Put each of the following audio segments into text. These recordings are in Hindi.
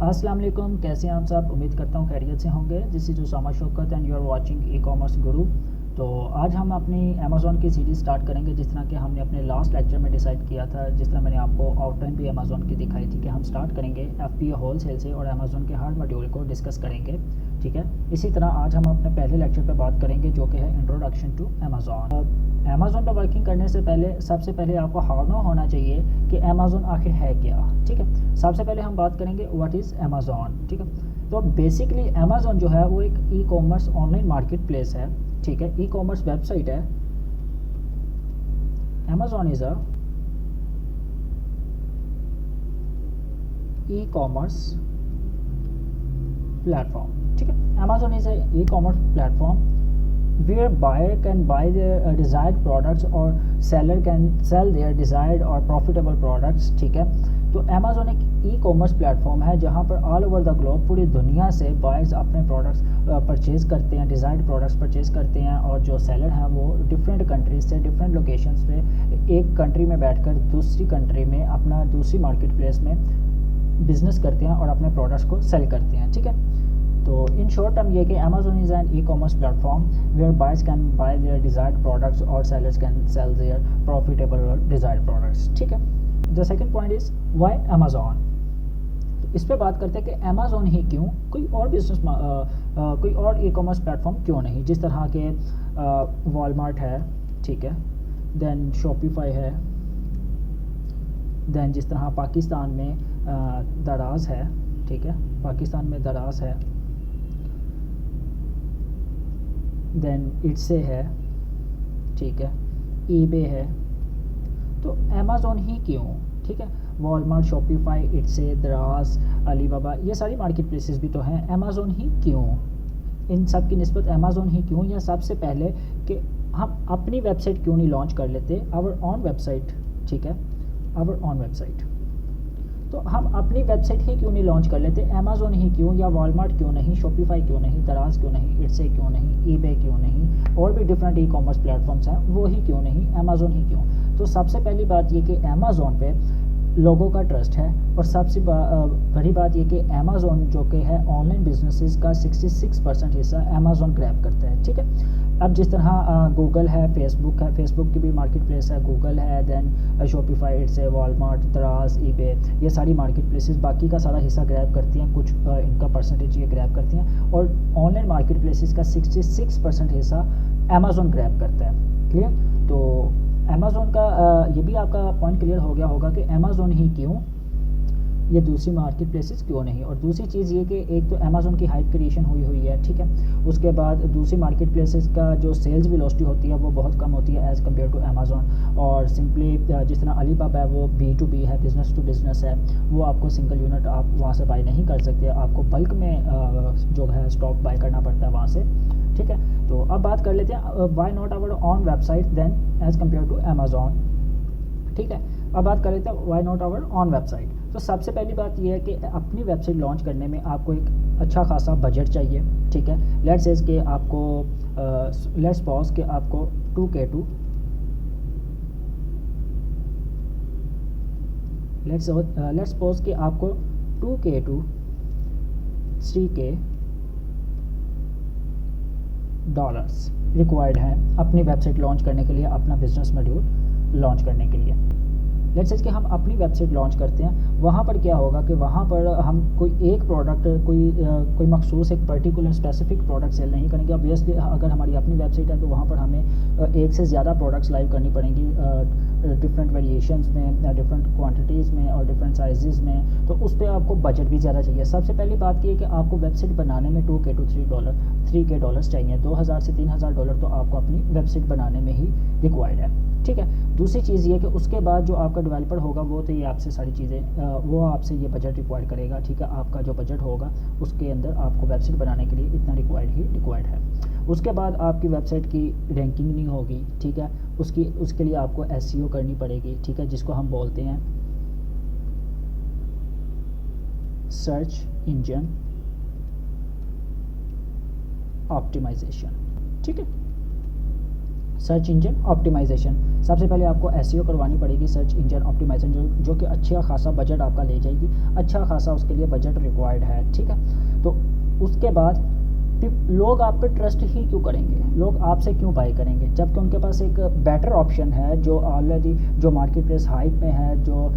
अस्सलाम वालेकुम, कैसे हैं आप सब। उम्मीद करता हूँ खैरियत से होंगे। This is Usama Shaukat and you are watching e commerce guru. तो आज हम अपनी अमेज़ॉन की सीरीज़ स्टार्ट करेंगे, जिस तरह कि हमने अपने लास्ट लेक्चर में डिसाइड किया था। जिस तरह मैंने आपको आउटलाइन भी अमेज़ॉन की दिखाई थी कि हम स्टार्ट करेंगे FBA होलसेल से और अमेज़ॉन के हर मॉड्यूल को डिस्कस करेंगे, ठीक है। इसी तरह आज हम अपने पहले लेक्चर पे बात करेंगे जो कि है इंट्रोडक्शन टू अमेज़ॉन। अमेज़ॉन पर वर्किंग करने से पहले सबसे पहले आपको हाउ होना चाहिए कि अमेज़ॉन आखिर है क्या, ठीक है। सबसे पहले हम बात करेंगे व्हाट इज़ अमेज़ॉन, ठीक है। तो बेसिकली अमेज़ॉन जो है वो एक e commerce online market place है, ठीक है। ई कॉमर्स वेबसाइट है। Amazon is a E commerce platform, ठीक है। Amazon is a E commerce platform where buyer can buy their desired products or seller can sell their desired or profitable products, ठीक है। तो अमेज़ॉन एक ई कॉमर्स प्लेटफॉर्म है जहाँ पर ऑल ओवर द ग्लोब, पूरी दुनिया से बायर्स अपने प्रोडक्ट्स परचेज़ करते हैं, डिज़ायर्ड प्रोडक्ट्स परचेज़ करते हैं, और जो सेलर हैं वो डिफरेंट कंट्रीज से, डिफरेंट लोकेशंस पे एक कंट्री में बैठकर दूसरी कंट्री में अपना दूसरी मार्केट प्लेस में बिज़नेस करते हैं और अपने प्रोडक्ट्स को सेल करते हैं, ठीक है। तो इन शॉर्ट टर्म ये कि Amazon is an e commerce platform where buyers can buy their desired products और sellers can sell their profitable और डिज़ायर्ड प्रोडक्ट्स, ठीक है। The second point is why Amazon. तो इस पे बात करते हैं कि अमेज़ॉन ही क्यों, कोई और बिजनेस कोई और ई कॉमर्स प्लेटफॉर्म क्यों नहीं। जिस तरह के वॉलमार्ट है, ठीक है, देन शॉपिफाई है, देन जिस तरह पाकिस्तान में दराज है, ठीक है, पाकिस्तान में दराज है, देन इट्से है, ठीक है, ईबे है। तो अमेज़ॉन ही क्यों, ठीक है। वॉलमार्ट, शॉपिफाई, इट्से, दराज, अलीबाबा, ये सारी मार्केट प्लेसेस भी तो हैं। अमेज़ॉन ही क्यों, इन सब की निस्बत अमेज़ॉन ही क्यों। या सबसे पहले कि हम अपनी वेबसाइट क्यों नहीं लॉन्च कर लेते, आवर ऑन वेबसाइट, ठीक है, आवर ऑन वेबसाइट। तो हम अपनी वेबसाइट ही क्यों नहीं लॉन्च कर लेते, अमेज़ॉन ही क्यों, या वॉलमार्ट क्यों नहीं, शॉपिफाई क्यों नहीं, दराज क्यों नहीं, इट्से क्यों नहीं, ईबे क्यों नहीं, और भी डिफरेंट ई कॉमर्स प्लेटफॉर्म्स हैं, वो ही क्यों नहीं, अमेज़ॉन ही क्यों। तो सबसे पहली बात ये कि अमेज़ॉन पे लोगों का ट्रस्ट है, और सबसे बड़ी बात ये कि अमेज़ॉन जो कि है ऑनलाइन बिजनेसेस का 66% हिस्सा अमेज़ॉन ग्रैब करता है, ठीक है। अब जिस तरह गूगल है, फेसबुक है, फेसबुक की भी मार्केट प्लेस है, गूगल है, देन शॉपिफाई, इट्से, वॉलमार्ट, दराज, ईबे, ये सारी मार्केट प्लेसेस बाकी का सारा हिस्सा ग्रैब करती हैं, कुछ इनका परसेंटेज ये ग्रैब करती हैं, और ऑनलाइन मार्केट प्लेसेस का 66% हिस्सा अमेज़ॉन ग्रैब करता है, क्लियर। तो अमेज़ॉन का ये भी आपका पॉइंट क्लियर हो गया होगा कि अमेज़ॉन ही क्यों, ये दूसरी मार्केट प्लेसेस क्यों नहीं। और दूसरी चीज़ ये कि एक तो अमेज़ॉन की हाइप क्रिएशन हुई हुई है, ठीक है। उसके बाद दूसरी मार्केट प्लेसेस का जो सेल्स वेलोसिटी होती है वो बहुत कम होती है एज़ कम्पेयर टू अमेज़ॉन। और सिंपली जिस तरह अलीबाबा है वो B2B है, बिज़नेस टू बिज़नेस है, वो आपको सिंगल यूनिट आप वहाँ से बाई नहीं कर सकते, आपको बल्क में जो है स्टॉक बाई करना पड़ता है वहाँ से, ठीक है। तो अब बात कर लेते हैं why not our own website than as compare to Amazon, ठीक है। अब बात कर लेते हैं why not our own website. तो सबसे पहली बात यह है कि अपनी वेबसाइट लॉन्च करने में आपको एक अच्छा खासा बजट चाहिए, ठीक है। लेट्स से कि आपको लेट्स सपोज कि आपको 2K2 लेट्स सपोज कि आपको 2K2 3K डॉलर्स रिक्वायर्ड हैं अपनी वेबसाइट लॉन्च करने के लिए, अपना बिजनेस मॉड्यूल लॉन्च करने के लिए। लेट्स से कि हम अपनी वेबसाइट लॉन्च करते हैं, वहाँ पर क्या होगा कि वहाँ पर हम कोई एक प्रोडक्ट, कोई मखसूस एक पर्टिकुलर स्पेसिफिक प्रोडक्ट सेल नहीं करेंगे। ऑब्वियसली अगर हमारी अपनी वेबसाइट है तो वहाँ पर हमें एक से ज़्यादा प्रोडक्ट्स लाइव करनी पड़ेंगी, डिफरेंट वेरिएशंस में, डिफरेंट क्वांटिटीज़ में और डिफरेंट साइजेस में। तो उस पर आपको बजट भी ज़्यादा चाहिए। सबसे पहली बात ये कि आपको वेबसाइट बनाने में 2K to $3 डॉलर्स चाहिए। $2000 से $3000 तो आपको अपनी वेबसाइट बनाने में ही रिक्वायर्ड है, ठीक है। दूसरी चीज़ ये कि उसके बाद जो आपका डेवलपर होगा वो तो ये आपसे सारी चीज़ें वो आपसे ये बजट रिक्वायर करेगा, ठीक है। आपका जो बजट होगा उसके अंदर आपको वेबसाइट बनाने के लिए इतना रिक्वायर्ड है। उसके बाद आपकी वेबसाइट की रैंकिंग नहीं होगी, ठीक है। उसके लिए आपको SEO करनी पड़ेगी, ठीक है, जिसको हम बोलते हैं सर्च इंजन ऑप्टिमाइजेशन, ठीक है। Search engine optimisation. सबसे पहले आपको एसईओ करवानी पड़ेगी, सर्च इंजन ऑप्टिमाइजेशन, जो कि अच्छा खासा बजट आपका ले जाएगी, अच्छा खासा उसके लिए बजट रिक्वायर्ड है, ठीक है। तो उसके बाद लोग आप पे ट्रस्ट ही क्यों करेंगे, लोग आपसे क्यों बाय करेंगे, जबकि उनके पास एक बेटर ऑप्शन है जो ऑलरेडी जो मार्केट प्लेस हाइप में है, जो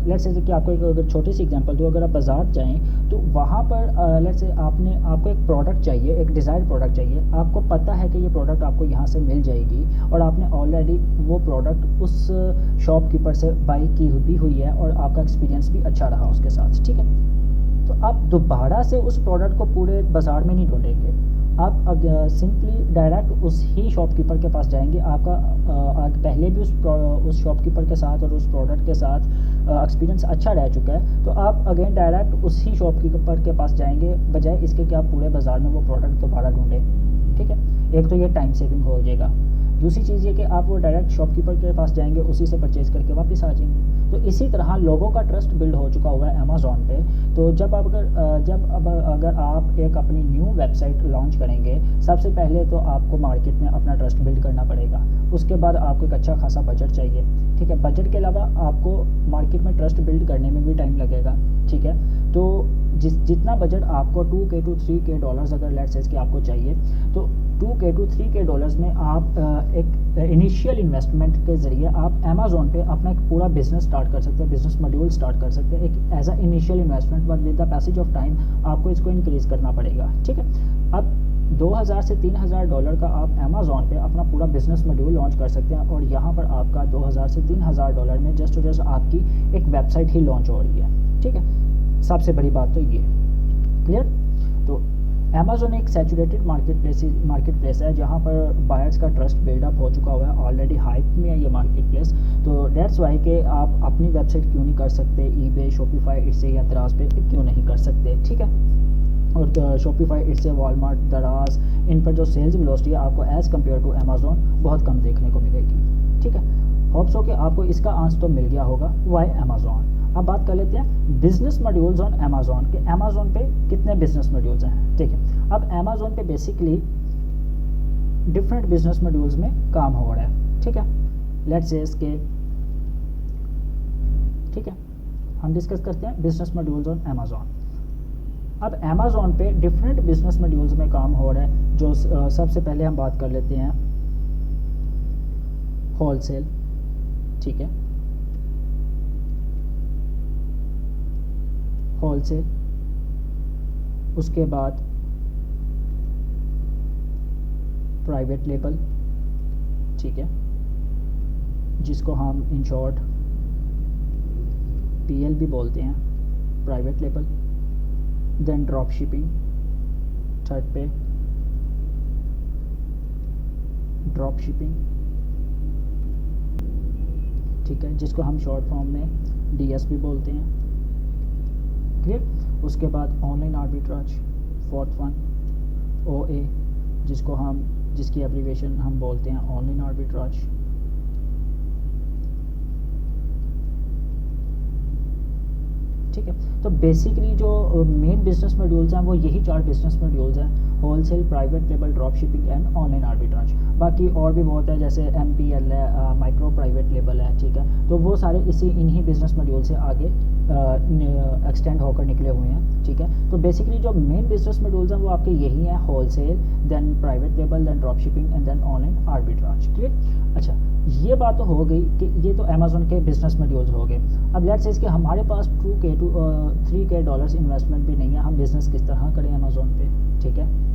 लेट्स से कि आपको एक अगर छोटी सी एग्जांपल दूँ, अगर आप बाज़ार जाएं तो वहाँ पर लेट्स से आपको एक प्रोडक्ट चाहिए, एक डिज़ायर्ड प्रोडक्ट चाहिए, आपको पता है कि ये प्रोडक्ट आपको यहाँ से मिल जाएगी और आपने ऑलरेडी वो प्रोडक्ट उस शॉपकीपर से बाई की भी हुई है और आपका एक्सपीरियंस भी अच्छा रहा उसके साथ, ठीक है। तो आप दोबारा से उस प्रोडक्ट को पूरे बाज़ार में नहीं ढूंढेंगे, आप सिंपली डायरेक्ट उस ही शॉपकीपर के पास जाएंगे। आपका पहले भी उस शॉपकीपर के साथ और उस प्रोडक्ट के साथ एक्सपीरियंस अच्छा रह चुका है, तो आप अगेन डायरेक्ट उस ही शॉपकीपर के पास जाएंगे, बजाय इसके कि आप पूरे बाज़ार में वो प्रोडक्ट दोबारा ढूंढें, ठीक है। एक तो ये टाइम सेविंग हो जाएगा, दूसरी चीज़ ये कि आप वो डायरेक्ट शॉपकीपर के पास जाएंगे, उसी से परचेज़ करके वापस आ जाएंगे। तो इसी तरह लोगों का ट्रस्ट बिल्ड हो चुका हुआ है अमेज़ॉन पे। तो अगर आप एक अपनी न्यू वेबसाइट लॉन्च करेंगे, सबसे पहले तो आपको मार्केट में अपना ट्रस्ट बिल्ड करना पड़ेगा, उसके बाद आपको एक अच्छा खासा बजट चाहिए, ठीक है। बजट के अलावा आपको मार्केट में ट्रस्ट बिल्ड करने में भी टाइम लगेगा, ठीक है। तो जितना बजट आपको $2K to $3K अगर लेट्स से कि आपको चाहिए, तो $2K to $3K में आप एक इनिशियल इन्वेस्टमेंट के ज़रिए आप अमेज़ॉन पे अपना एक पूरा बिजनेस स्टार्ट कर सकते हैं, बिजनेस मॉड्यूल स्टार्ट कर सकते हैं, एक as a initial investment, but with the passage of time आपको इसको इंक्रीज़ करना पड़ेगा, ठीक है। अब $2000 से $3000 का आप अमेज़ॉन पे अपना पूरा बिजनेस मॉड्यूल लॉन्च कर सकते हैं, और यहाँ पर आपका $2000 से $3000 में जस्ट आपकी एक वेबसाइट ही लॉन्च हो रही है, ठीक है। सबसे बड़ी बात तो ये क्लियर। तो अमेज़ॉन एक सैचुरेटेड मार्केट प्लेस है, जहाँ पर बायर्स का ट्रस्ट बिल्डअप हो चुका हुआ है, ऑलरेडी हाइप में है ये मार्केट प्लेस। तो डेट्स वाई कि आप अपनी वेबसाइट क्यों नहीं कर सकते ईबे, शॉपिफाई, इट्से या दराज पे क्यों नहीं कर सकते, ठीक है। और शॉपिफाई, इट्से, वॉलमार्ट, दराज, इन पर जो सेल्स वेलोसिटी है आपको एज़ कम्पेयर टू अमेज़ॉन बहुत कम देखने को मिलेगी, ठीक है। होप्स हो कि आपको इसका आंसर तो मिल गया होगा वाई अमेज़ॉन। अब बात कर लेते हैं बिजनेस मॉड्यूल्स ऑन अमेज़ॉन के, अमेज़ॉन पे कितने बिजनेस मॉड्यूल्स हैं, ठीक है। अब अमेज़ॉन पे बेसिकली डिफरेंट बिजनेस मॉड्यूल्स में काम हो रहा है, ठीक है। लेट्स से इसके, ठीक है, हम डिस्कस करते हैं बिजनेस मॉड्यूल्स ऑन अमेज़ॉन। अब अमेज़ॉन पे डिफरेंट बिजनेस मॉड्यूल्स में काम हो रहा है, जो सबसे पहले हम बात कर लेते हैं होलसेल, ठीक है, होलसेल। उसके बाद प्राइवेट लेबल, ठीक है, जिसको हम इन शॉर्ट PL भी बोलते हैं, private label. Then drop shipping, third पे ड्रॉप शिपिंग, ठीक है, जिसको हम शॉर्ट फॉर्म में DS भी बोलते हैं, क्लियर। उसके बाद online arbitrage, fourth one OA, जिसकी एब्रीवेशन हम बोलते हैं ऑनलाइन आर्बिट्राज। ठीक है, तो बेसिकली जो मेन बिजनेस मॉड्यूल्स हैं वो यही 4 बिजनेस मॉड्यूल्स हैं, wholesale, private label, drop shipping and online arbitrage. बाकी और भी बहुत है, जैसे MPL है, माइक्रो प्राइवेट लेबल है, ठीक है। तो वो सारे इन्हीं बिजनेस मॉड्यूल से आगे एक्सटेंड होकर निकले हुए हैं, ठीक है। तो बेसिकली जो मेन बिजनेस मॉड्यूल्स हैं वो आपके यही हैं, wholesale, then private label, then drop shipping and then online arbitrage, clear. अच्छा, ये बात तो हो गई कि ये तो अमेज़ॉन के बिजनेस मॉड्यूल्स हो गए। अब लेट्स से इसके हमारे पास $2K to $3K इन्वेस्टमेंट भी नहीं है, हम बिज़नेस किस तरह करें अमेज़ॉन पे, ठीक है।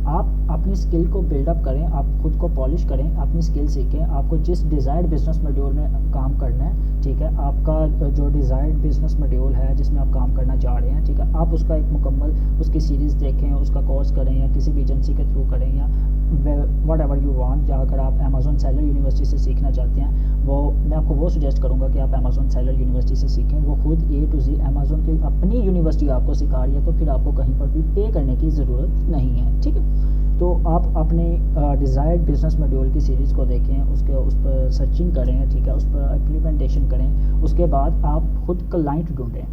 आप अपनी स्किल को बिल्डअप करें, आप खुद को पॉलिश करें, अपनी स्किल सीखें, आपको जिस डिज़ायर्ड बिजनेस मॉड्यूल में काम करना है, ठीक है, आपका जो डिज़ायर्ड बिजनेस मॉड्यूल है जिसमें आप काम करना चाह रहे हैं, ठीक है, आप उसका एक मुकम्मल उसकी सीरीज़ देखें, उसका कोर्स करें, या किसी भी एजेंसी के थ्रू करें, या वट एवर यू वांट। अगर आप अमेज़ॉन सेलर यूनिवर्सिटी से सीखना चाहते हैं, वो मैं आपको वो सजेस्ट करूँगा कि आप अमेज़ॉन सेलर यूनिवर्सिटी से सीखें। वो खुद A to Z अमेज़ॉन की अपनी यूनिवर्सिटी आपको सिखा रही है, तो फिर आपको कहीं पर भी पे करने की ज़रूरत नहीं है, ठीक है। तो आप अपने डिज़ायर्ड बिजनेस मॉड्यूल की सीरीज़ को देखें, उस पर सर्चिंग करें, ठीक है, उस पर इम्प्लीमेंटेशन करें, उसके बाद आप खुद क्लाइंट ढूंढें,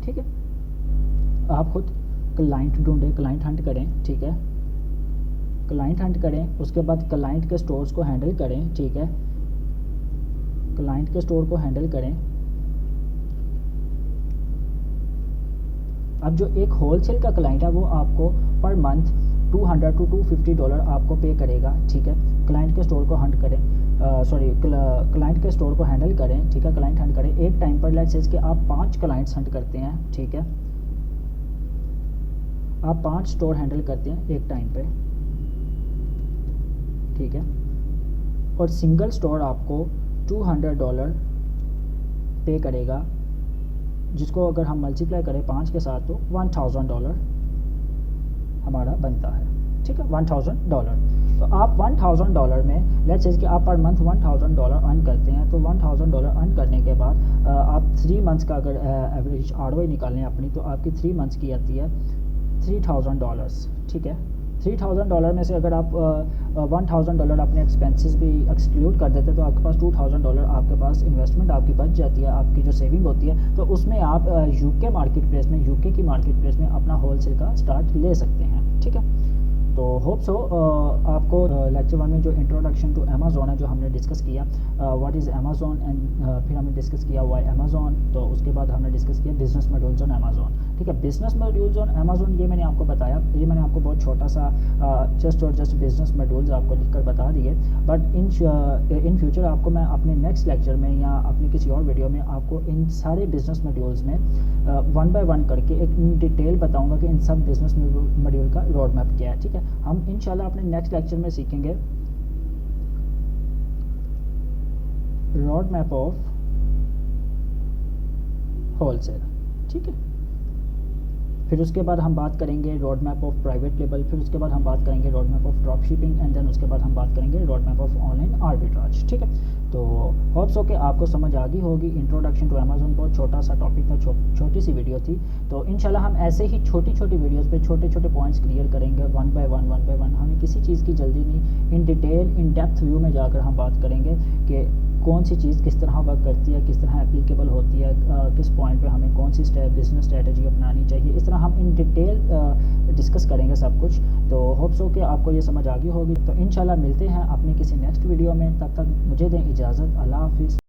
ठीक है, आप खुद क्लाइंट ढूंढें, क्लाइंट हंट करें, ठीक है। क्लाइंट हंट करें, उसके बाद क्लाइंट के स्टोर्स को हैंडल करें, ठीक है, क्लाइंट के स्टोर को हैंडल करें। अब जो एक होलसेल का क्लाइंट है वो आपको पर मंथ $200 to $250 आपको पे करेगा, ठीक है। क्लाइंट के स्टोर को हंट करें, क्लाइंट के स्टोर को हैंडल करें, ठीक है, क्लाइंट हंट करें। एक टाइम पर लेट्स से कि आप 5 क्लाइंट्स हंट करते हैं, ठीक है, आप 5 स्टोर हैंडल करते हैं एक टाइम पे, ठीक है, और सिंगल स्टोर आपको $200 पे करेगा, जिसको अगर हम मल्टीप्लाई करें 5 के साथ तो $1000 हमारा बनता है, ठीक है, $1000। तो आप $1000 में लेट्स से कि आप पर मंथ $1000 अर्न करते हैं, तो $1000 अर्न करने के बाद आप 3 मंथ्स का अगर एवरेज ROI निकालें अपनी, तो आपकी 3 मंथ्स की आती है $3000, ठीक है। $3000 में से अगर आप $1000 अपने एक्सपेंसेस भी एक्सक्लूड कर देते तो आपके पास $2000 आपके पास इन्वेस्टमेंट आपकी बच जाती है, आपकी जो सेविंग होती है, तो उसमें आप यूके मार्केट प्लेस में, यूके की मार्केट प्लेस में अपना होलसेल का स्टार्ट ले सकते हैं, ठीक है। तो होप सो आपको लेक्चर 1 में जो इंट्रोडक्शन टू अमेज़ॉन है जो हमने डिस्कस किया, व्हाट इज़ अमेज़ॉन, एंड फिर हमने डिस्कस किया व्हाई अमेज़ॉन, तो उसके बाद हमने डिस्कस किया बिजनेस मॉड्यूल्स ऑन अमेज़ॉन, ठीक है। बिजनेस मॉड्यूल्स ऑन अमेज़ॉन ये मैंने आपको बताया, ये मैंने आपको बहुत छोटा सा जस्ट बिजनेस मॉड्यूल्स आपको लिख कर बता दिए, बट इन फ्यूचर आपको मैं अपने नेक्स्ट लेक्चर में या अपनी किसी और वीडियो में आपको इन सारे बिजनेस मॉड्यूल्स में 1 बाय 1 करके एक डिटेल बताऊंगा कि इन सब बिजनेस मॉड्यूल का रोड मैप क्या है, ठीक है। हम इंशाल्लाह अपने नेक्स्ट लेक्चर में सीखेंगे रोड मैप ऑफ होलसेल, ठीक है। फिर उसके बाद हम बात करेंगे road map of private label, फिर उसके बाद हम बात करेंगे road map of drop shipping, and then उसके बाद हम बात करेंगे road map of online arbitrage, ठीक है। तो होप्स हो कि आपको समझ आ गई होगी। इंट्रोडक्शन टू अमेज़ॉन बहुत छोटा सा टॉपिक था, छोटी सी वीडियो थी, तो इंशाल्लाह हम ऐसे ही छोटी छोटी वीडियोस पे छोटे छोटे पॉइंट्स क्लियर करेंगे 1 बाय 1। हमें किसी चीज़ की जल्दी नहीं, in detail in depth view में जाकर हम बात करेंगे कि कौन सी चीज़ किस तरह वर्क करती है, किस तरह एप्लीकेबल होती है, किस पॉइंट पे हमें कौन सी बिजनेस स्ट्रेटजी अपनानी चाहिए, इस तरह हम इन डिटेल डिस्कस करेंगे सब कुछ। तो होप्स हो कि आपको ये समझ आ गई होगी। तो इंशाल्लाह मिलते हैं अपनी किसी नेक्स्ट वीडियो में, तब तक मुझे दें इजाज़त। अल्लाह हाफिज़।